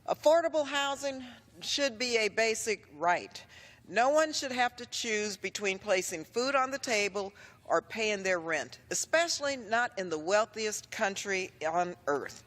Affordable housing should be a basic right. No one should have to choose between placing food on the table or paying their rent, especially not in the wealthiest country on earth.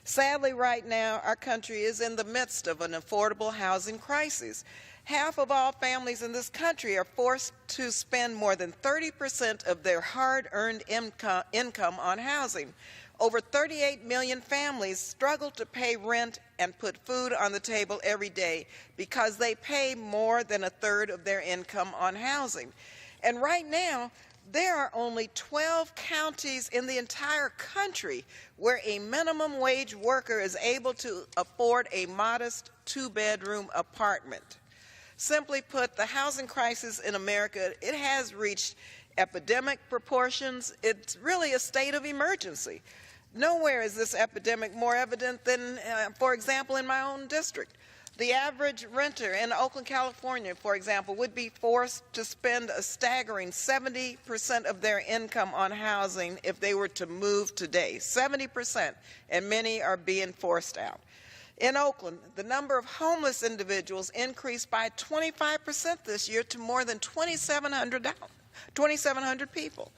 Sadly, right now, our country is in the midst of an affordable housing crisis. Half of all families in this country are forced to spend more than 30% of their hard-earned income on housing. Over 38 million families struggle to pay rent and put food on the table every day because they pay more than a third of their income on housing. And right now, there are only 12 counties in the entire country where a minimum wage worker is able to afford a modest two-bedroom apartment. Simply put, the housing crisis in America, it has reached epidemic proportions. It's really a state of emergency. Nowhere is this epidemic more evident than, for example, in my own district. The average renter in Oakland, California, for example, would be forced to spend a staggering 70% of their income on housing if they were to move today. 70%, and many are being forced out. In Oakland, the number of homeless individuals increased by 25% this year to more than 2,700 people.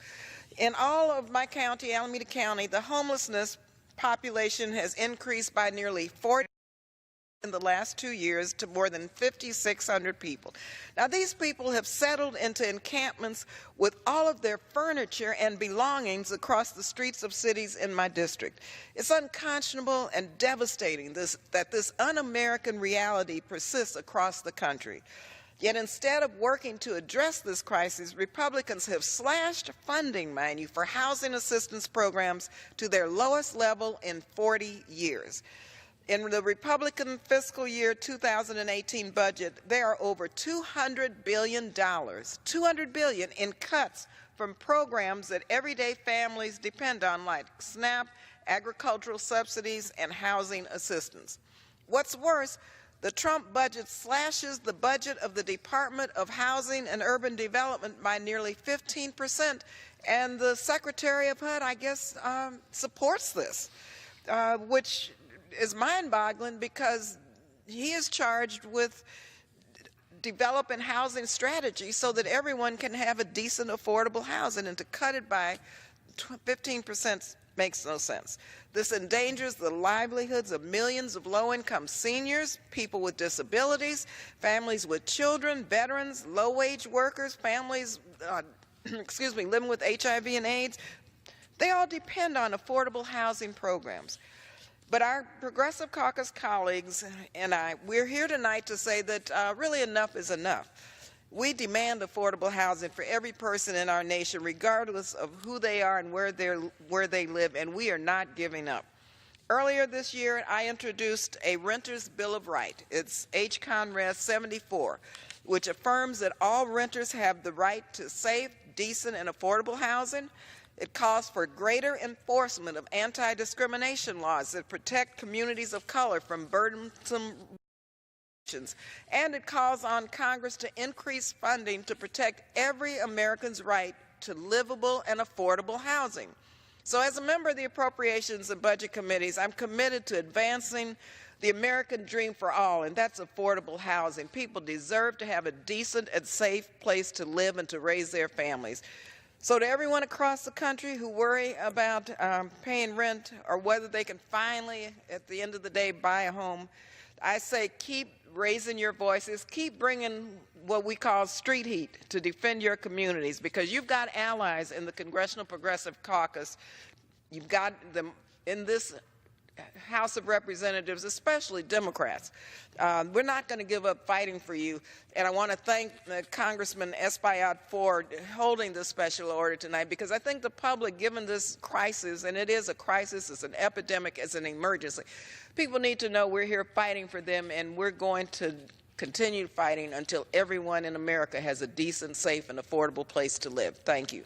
In all of my county, Alameda County, the homelessness population has increased by nearly 40% in the last 2 years to more than 5,600 people. Now, these people have settled into encampments with all of their furniture and belongings across the streets of cities in my district. It's unconscionable and devastating that this un-American reality persists across the country. Yet instead of working to address this crisis, Republicans have slashed funding, mind you, for housing assistance programs to their lowest level in 40 years. In the Republican fiscal year 2018 budget, there are over $200 billion in cuts from programs that everyday families depend on, like SNAP, agricultural subsidies, and housing assistance. What's worse, the Trump budget slashes the budget of the Department of Housing and Urban Development by nearly 15%, and the Secretary of HUD, I guess, supports this, which is mind-boggling because he is charged with developing housing strategies so that everyone can have a decent, affordable housing, and to cut it by 15% makes no sense. This endangers the livelihoods of millions of low-income seniors, people with disabilities, families with children, veterans, low-wage workers, families living with HIV and AIDS. They all depend on affordable housing programs. But our Progressive Caucus colleagues and we're here tonight to say that really enough is enough. We demand affordable housing for every person in our nation, regardless of who they are and where they live, and we are not giving up. Earlier this year, I introduced a Renters' Bill of Rights. It's H-Con Res 74, which affirms that all renters have the right to safe, decent, and affordable housing. It calls for greater enforcement of anti-discrimination laws that protect communities of color from burdensome regulations. And it calls on Congress to increase funding to protect every American's right to livable and affordable housing. So as a member of the Appropriations and Budget Committees, I'm committed to advancing the American dream for all, and that's affordable housing. People deserve to have a decent and safe place to live and to raise their families. So to everyone across the country who worry about paying rent or whether they can finally, at the end of the day, buy a home, I say keep raising your voices, keep bringing what we call street heat to defend your communities, because you've got allies in the Congressional Progressive Caucus. You've got them in this House of Representatives, especially Democrats. We're not going to give up fighting for you. And I want to thank Congressman Espaillat for holding this special order tonight, because I think the public, given this crisis, and it is a crisis, it's an epidemic, it's an emergency, people need to know we're here fighting for them, and we're going to continue fighting until everyone in America has a decent, safe, and affordable place to live. Thank you.